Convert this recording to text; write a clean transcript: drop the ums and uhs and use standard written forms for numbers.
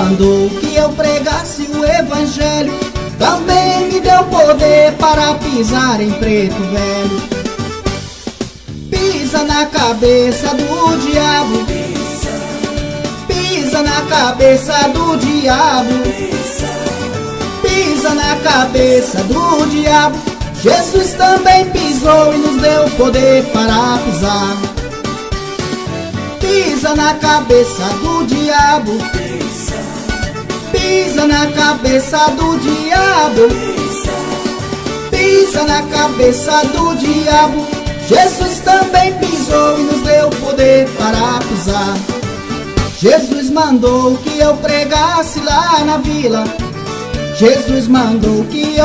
mandou que eu pregasse o evangelho, também me deu poder para pisar em preto velho. Pisa na cabeça do diabo, pisa na cabeça do diabo, pisa na cabeça do diabo. Jesus também pisou e nos deu poder para pisar. Pisa na cabeça do diabo, pisa na cabeça do diabo, pisa na cabeça do diabo. Jesus também pisou e nos deu poder para pisar. Jesus mandou que eu pregasse lá na vila, Jesus mandou que eu